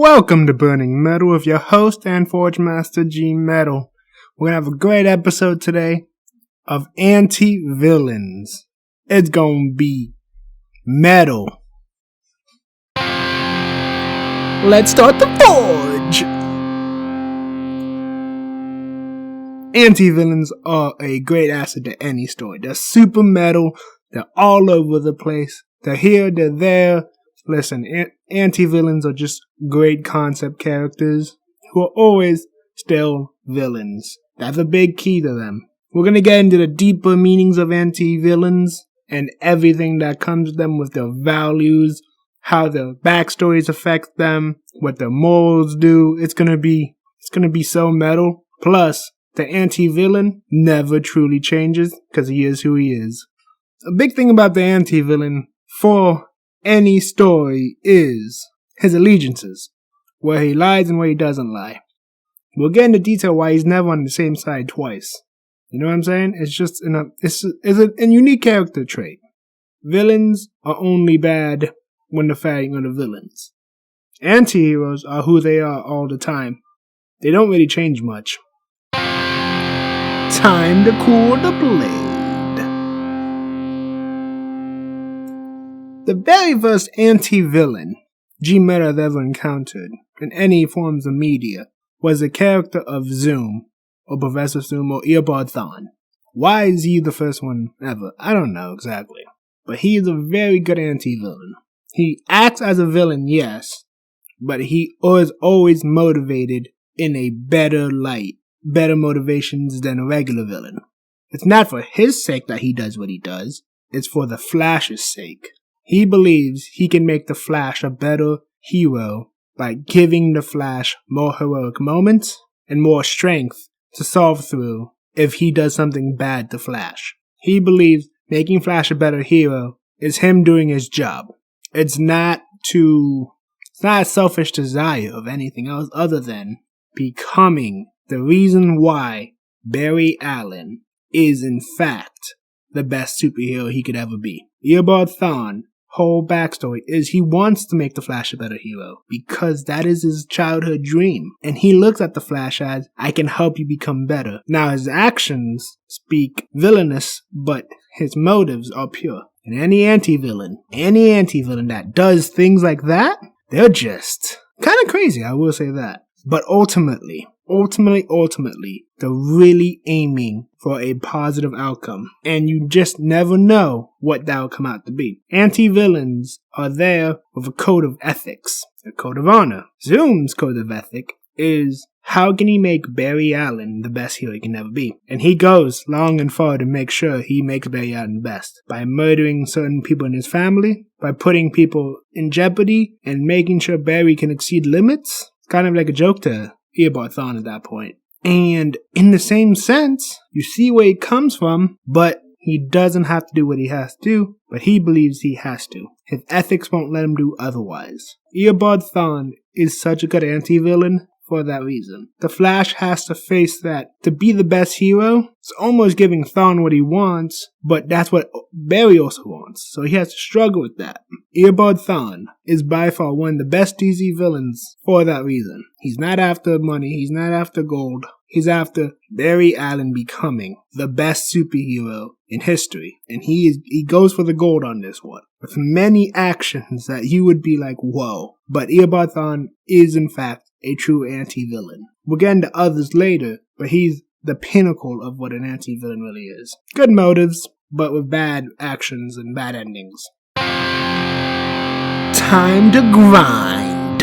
Welcome to Burning Metal with your host and Forge Master G Metal. We're gonna have a great episode today of anti-villains. It's gonna be metal. Let's start the Forge! Anti-villains are a great asset to any story. They're super metal, they're all over the place, they're here, they're there. Listen, anti-villains are just great concept characters who are always still villains. That's a big key to them. We're going to get into the deeper meanings of anti-villains and everything that comes with them, with their values, how their backstories affect them, what their morals do. It's going to be so metal. Plus, the anti-villain never truly changes because he is who he is. A big thing about the anti-villain for any story is his allegiances, where he lies and where he doesn't lie. We'll get into detail why he's never on the same side twice. You know what I'm saying? It's just it's a unique character trait. Villains are only bad when they're fighting other villains. Anti-heroes are who they are all the time. They don't really change much. Time to cool the blade. The very first anti-villain G-Meta have ever encountered in any forms of media was the character of Zoom, or Professor Zoom, or Earbud Thawne. Why is he the first one ever? I don't know exactly. But he is a very good anti-villain. He acts as a villain, yes, but he is always motivated in a better light, better motivations than a regular villain. It's not for his sake that he does what he does, it's for the Flash's sake. He believes he can make the Flash a better hero by giving the Flash more heroic moments and more strength to solve through if he does something bad to Flash. He believes making Flash a better hero is him doing his job. It's not a selfish desire of anything else other than becoming the reason why Barry Allen is in fact the best superhero he could ever be. Earbud Thawne whole backstory is he wants to make the Flash a better hero because that is his childhood dream. And he looks at the Flash as, I can help you become better. Now his actions speak villainous, but his motives are pure. And any anti-villain that does things like that, they're just kind of crazy, I will say that. But ultimately, they're really aiming for a positive outcome. And you just never know what that will come out to be. Anti-villains are there with a code of ethics, a code of honor. Zoom's code of ethic is how can he make Barry Allen the best hero he can ever be? And he goes long and far to make sure he makes Barry Allen best. By murdering certain people in his family, by putting people in jeopardy, and making sure Barry can exceed limits. Kind of like a joke to Earbud Thawne at that point. And in the same sense, you see where he comes from, but he doesn't have to do what he has to do, but he believes he has to. His ethics won't let him do otherwise. Earbud Thawne is such a good anti-villain for that reason. The Flash has to face that. To be the best hero, it's almost giving Thawne what he wants, but that's what Barry also wants, so he has to struggle with that. Earbud Thawne is by far one of the best DC villains for that reason. He's not after money, he's not after gold, he's after Barry Allen becoming the best superhero in history. And he goes for the gold on this one, with many actions that you would be like, whoa. But Earbud Thawne is in fact a true anti-villain. We'll get into others later, but he's the pinnacle of what an anti-villain really is. Good motives, but with bad actions and bad endings. Time to grind.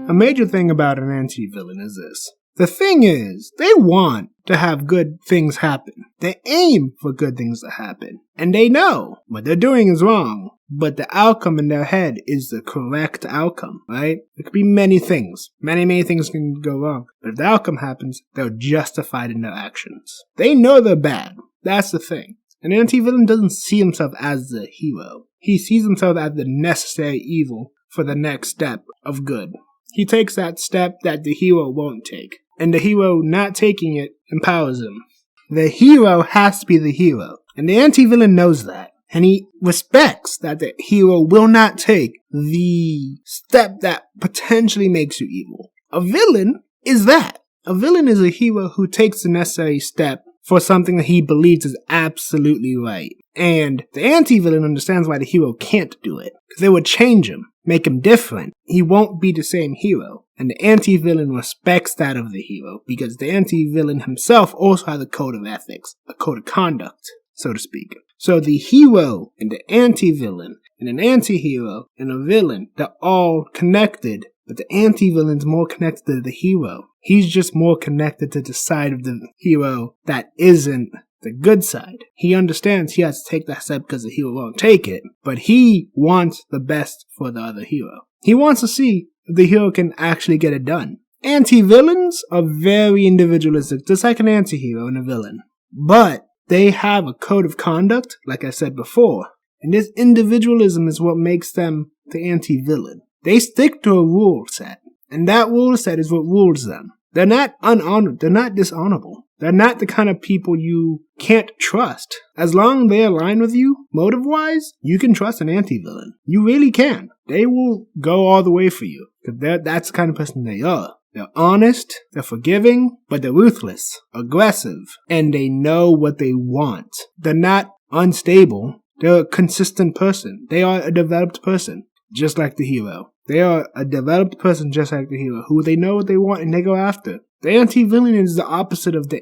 A major thing about an anti-villain is this. The thing is, they want to have good things happen. They aim for good things to happen. And they know what they're doing is wrong. But the outcome in their head is the correct outcome, right? There could be many things. Many things can go wrong. But if the outcome happens, they're justified in their actions. They know they're bad. That's the thing. An anti-villain doesn't see himself as the hero. He sees himself as the necessary evil for the next step of good. He takes that step that the hero won't take. And the hero not taking it empowers him. The hero has to be the hero. And the anti-villain knows that. And he respects that the hero will not take the step that potentially makes you evil. A villain is that. A villain is a hero who takes the necessary step for something that he believes is absolutely right. And the anti-villain understands why the hero can't do it. Because it would change him, make him different. He won't be the same hero. And the anti-villain respects that of the hero, because the anti-villain himself also has a code of ethics, a code of conduct, so to speak. So the hero and the anti-villain and an anti-hero and a villain, they're all connected. But the anti-villain's more connected to the hero. He's just more connected to the side of the hero that isn't the good side. He understands he has to take that step because the hero won't take it. But he wants the best for the other hero. He wants to see if the hero can actually get it done. Anti-villains are very individualistic, just like an anti-hero and a villain. But they have a code of conduct, like I said before. And this individualism is what makes them the anti-villain. They stick to a rule set, and that rule set is what rules them. They're not unhonored. They're not dishonorable. They're not the kind of people you can't trust. As long as they align with you, motive-wise, you can trust an anti-villain. You really can. They will go all the way for you, because that's the kind of person they are. They're honest, they're forgiving, but they're ruthless, aggressive, and they know what they want. They're not unstable. They're a consistent person. They are a developed person. Just like the hero. They are a developed person just like the hero, who they know what they want and they go after. The anti-villain is the opposite of the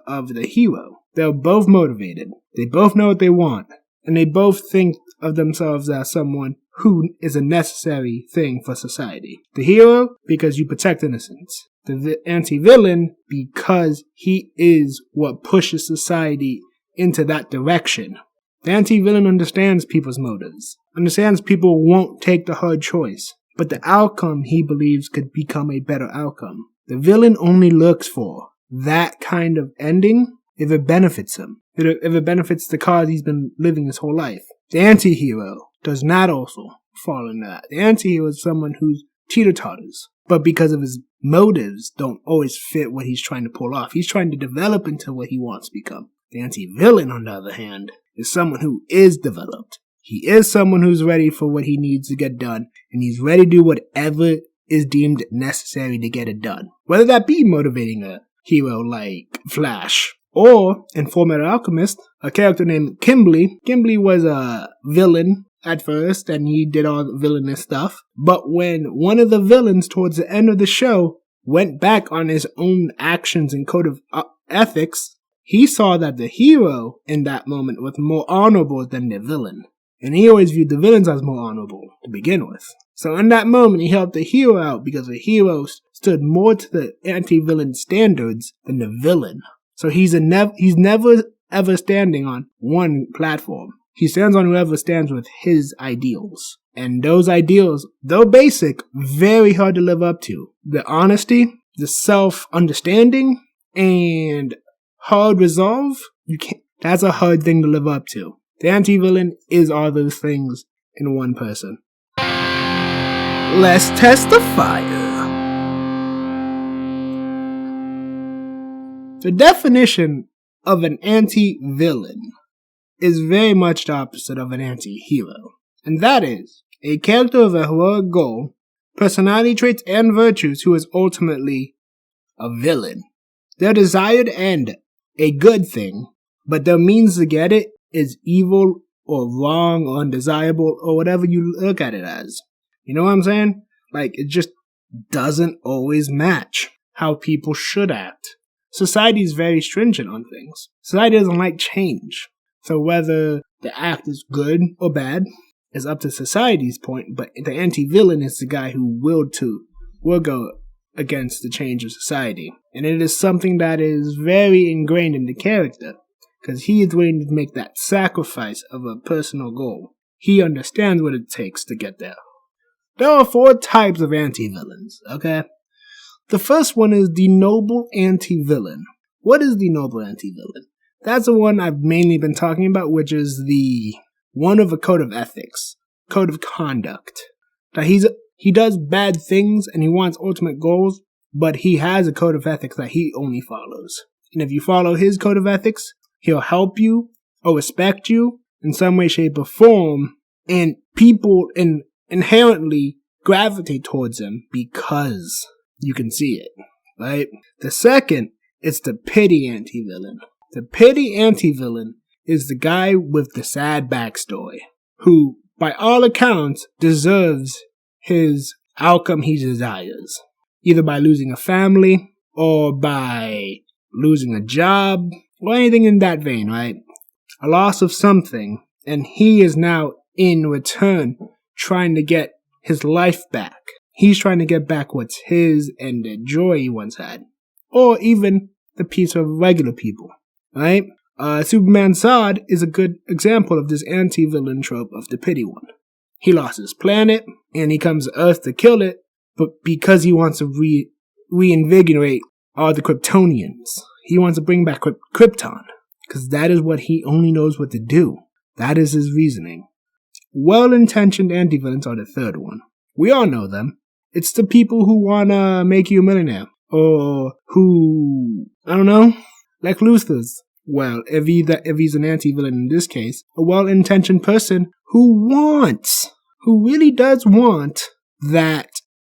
of the hero. They're both motivated. They both know what they want. And they both think of themselves as someone who is a necessary thing for society. The hero, because you protect innocence. The anti-villain, because he is what pushes society into that direction. The anti-villain understands people's motives, understands people won't take the hard choice, but the outcome he believes could become a better outcome. The villain only looks for that kind of ending if it benefits him, if it benefits the cause he's been living his whole life. The anti-hero does not also fall into that. The anti-hero is someone who's teeter-totters, but because of his motives don't always fit what he's trying to pull off. He's trying to develop into what he wants to become. The anti-villain, on the other hand, is someone who is developed. He is someone who's ready for what he needs to get done, and he's ready to do whatever is deemed necessary to get it done. Whether that be motivating a hero like Flash, or in Fullmetal Alchemist, a character named Kimberly. Kimberly was a villain at first, and he did all the villainous stuff. But when one of the villains towards the end of the show went back on his own actions and code of ethics, he saw that the hero in that moment was more honorable than the villain. And he always viewed the villains as more honorable to begin with. So in that moment, he helped the hero out because the hero stood more to the anti-villain standards than the villain. So he's never ever standing on one platform. He stands on whoever stands with his ideals. And those ideals, though basic, very hard to live up to. The honesty, the self-understanding, and hard resolve, that's a hard thing to live up to. The anti-villain is all those things in one person. Let's test the fire. The definition of an anti-villain is very much the opposite of an anti-hero. And that is, a character with a heroic goal, personality traits, and virtues who is ultimately a villain. Their desired end, a good thing, but their means to get it is evil or wrong or undesirable or whatever you look at it as. You know what I'm saying? Like, it just doesn't always match how people should act. Society is very stringent on things. Society doesn't like change. So whether the act is good or bad is up to society's point, but the anti-villain is the guy who will go against the change of society. And it is something that is very ingrained in the character, because he is willing to make that sacrifice of a personal goal. He understands what it takes to get there. There are 4 types of anti-villains, okay? The first one is the noble anti-villain. What is the noble anti-villain? That's the one I've mainly been talking about, which is the one of a code of ethics, code of conduct. That he does bad things and he wants ultimate goals, but he has a code of ethics that he only follows. And if you follow his code of ethics, he'll help you or respect you in some way, shape, or form, and people inherently gravitate towards him because you can see it, right? The second is the pity anti-villain. The pity anti-villain is the guy with the sad backstory, who, by all accounts, deserves his outcome he desires, either by losing a family, or by losing a job, or anything in that vein, right? A loss of something, and he is now, in return, trying to get his life back. He's trying to get back what's his and the joy he once had. Or even the peace of regular people, right? Superman Zod is a good example of this anti-villain trope of the pity one. He lost his planet, and he comes to Earth to kill it, but because he wants to reinvigorate all the Kryptonians. He wants to bring back Krypton, because that is what he only knows what to do. That is his reasoning. Well-intentioned anti-villains are the third one. We all know them. It's the people who want to make you a millionaire. Or who, I don't know, like Luthor's. Well, if he's an anti-villain in this case, a well-intentioned person who really does want that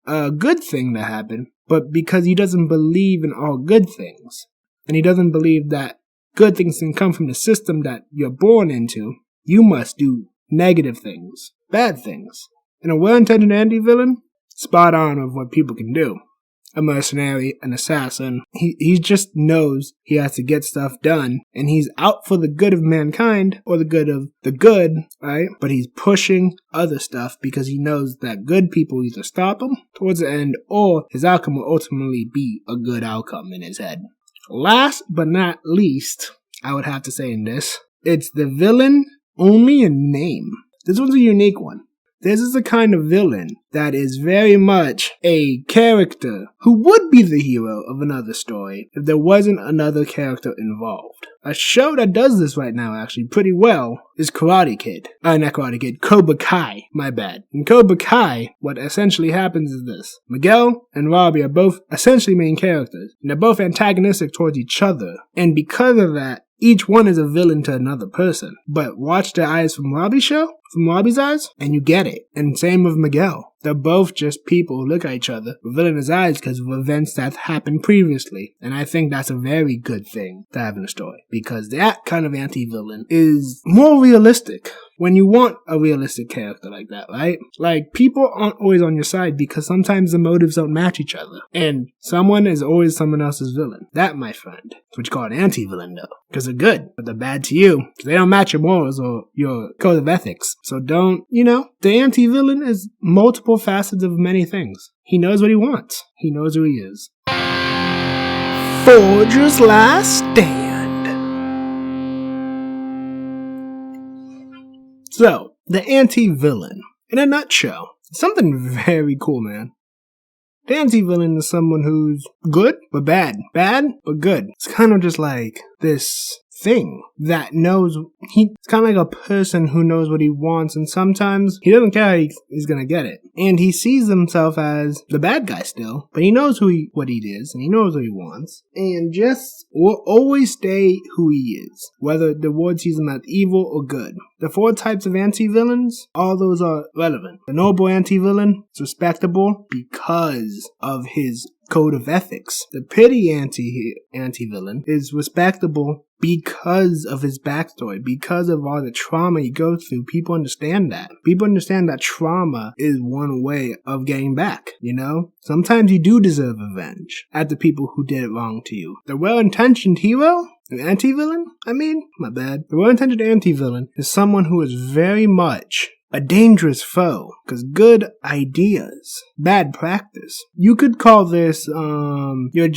good thing to happen, but because he doesn't believe in all good things, and he doesn't believe that good things can come from the system that you're born into, you must do negative things, bad things. And a well-intentioned anti-villain, spot on of what people can do. A mercenary, an assassin. He just knows he has to get stuff done, and he's out for the good of mankind, or the good of the good, right? But he's pushing other stuff because he knows that good people either stop him towards the end, or his outcome will ultimately be a good outcome in his head. Last but not least, I would have to say in this, it's the villain only in name. This one's a unique one. This is the kind of villain that is very much a character who would be the hero of another story if there wasn't another character involved. A show that does this right now actually pretty well is Karate Kid. Not Karate Kid, Cobra Kai, my bad. In Cobra Kai, what essentially happens is this. Miguel and Robbie are both essentially main characters, and they're both antagonistic towards each other. And because of that, each one is a villain to another person. But watch the eyes from Robbie's eyes, and you get it. And same with Miguel. They're both just people who look at each other with villainous eyes because of events that happened previously. And I think that's a very good thing to have in a story, because that kind of anti-villain is more realistic. When you want a realistic character like that, right? Like, people aren't always on your side because sometimes the motives don't match each other. And someone is always someone else's villain. That, my friend, is what you call an anti-villain, though. Because they're good, but they're bad to you. Because they don't match your morals or your code of ethics. So don't, the anti-villain is multiple facets of many things. He knows what he wants. He knows who he is. Forger's Last Stand. So, the anti-villain, in a nutshell, something very cool, man. The anti-villain is someone who's good, but bad. Bad, but good. It's kind of just like this thing that knows, it's kind of like a person who knows what he wants, and sometimes he doesn't care how he's gonna get it. And he sees himself as the bad guy still, but he knows what he is, and he knows what he wants, and just will always stay who he is, whether the world sees him as evil or good. The 4 types of anti-villains, all those are relevant. The noble anti-villain is respectable because of his code of ethics. The pity anti-villain is respectable because of his backstory, because of all the trauma he goes through. People understand that. People understand that trauma is one way of getting back, Sometimes you do deserve revenge at the people who did it wrong to you. The well-intentioned hero, the anti-villain, the well-intentioned anti-villain is someone who is very much a dangerous foe, because good ideas, bad practice. You could call this your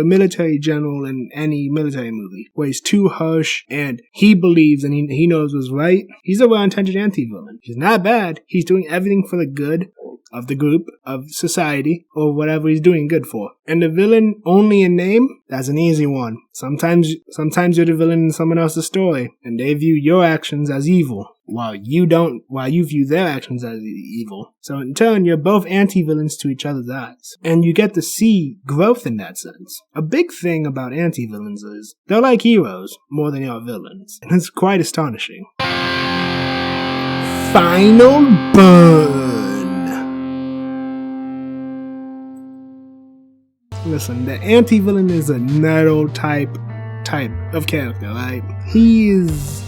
military general in any military movie, where he's too harsh and he believes and he knows what's right. He's a well-intentioned anti-villain. He's not bad. He's doing everything for the good of the group, of society, or whatever he's doing good for. And the villain only in name, that's an easy one. Sometimes you're the villain in someone else's story, and they view your actions as evil. while you view their actions as evil. So in turn, you're both anti-villains to each other's eyes. And you get to see growth in that sense. A big thing about anti-villains is they're like heroes more than they are villains. And it's quite astonishing. Final burn. Listen, the anti-villain is a Nettle type of character, right? He is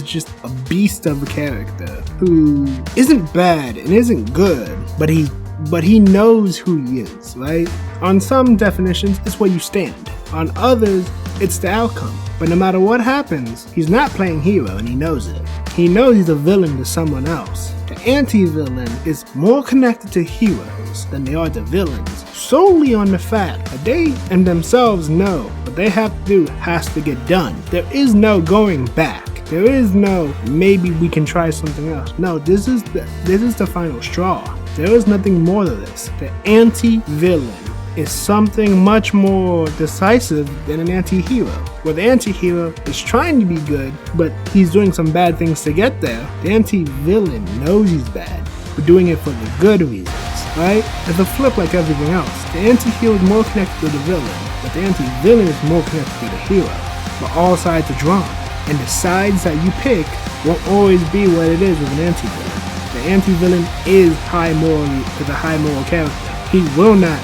just a beast of a character who isn't bad and isn't good, but he knows who he is, right? On some definitions, it's where you stand. On others, it's the outcome. But no matter what happens, he's not playing hero and he knows it. He knows he's a villain to someone else. The anti-villain is more connected to heroes than they are to villains, solely on the fact that they and themselves know what they have to do has to get done. There is no going back. There is no maybe we can try something else. No, this is the final straw. There is nothing more to this. The anti-villain is something much more decisive than an anti-hero. Where the anti-hero is trying to be good, but he's doing some bad things to get there, the anti-villain knows he's bad, but doing it for the good reasons, right? It's a flip like everything else. The anti-hero is more connected to the villain, but the anti-villain is more connected to the hero. But all sides are drawn, and the sides that you pick won't always be what it is with an anti-villain. The anti-villain is a high moral character. He will not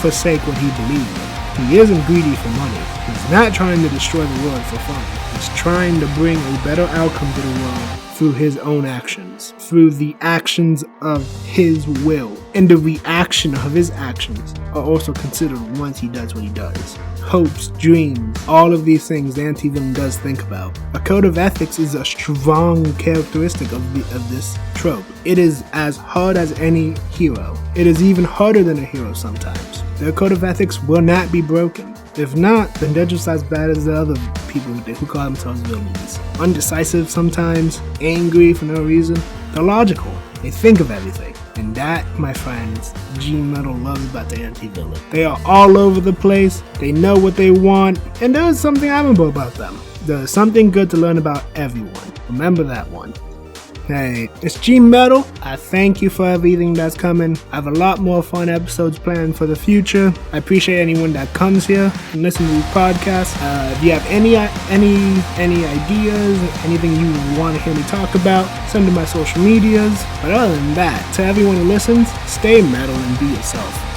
forsake what he believes in. He isn't greedy for money. He's not trying to destroy the world for fun. He's trying to bring a better outcome to the world through his own actions, through the actions of his will. And the reaction of his actions are also considered once he does what he does. Hopes, dreams, all of these things the anti-villain does think about. A code of ethics is a strong characteristic of this trope. It is as hard as any hero. It is even harder than a hero sometimes. Their code of ethics will not be broken. If not, then they're just as bad as the other people who call themselves villains. Undecisive sometimes, angry for no reason. They're logical. They think of everything. And that, my friends, G-Metal loves about the anti-villain. They are all over the place, they know what they want, and there is something admirable about them. There is something good to learn about everyone. Remember that one. Hey, it's G-Metal. I thank you for everything that's coming. I have a lot more fun episodes planned for the future. I appreciate anyone that comes here and listens to these podcasts. If you have any ideas, anything you want to hear me talk about, send to my social medias. But other than that, to everyone who listens, stay metal and be yourself.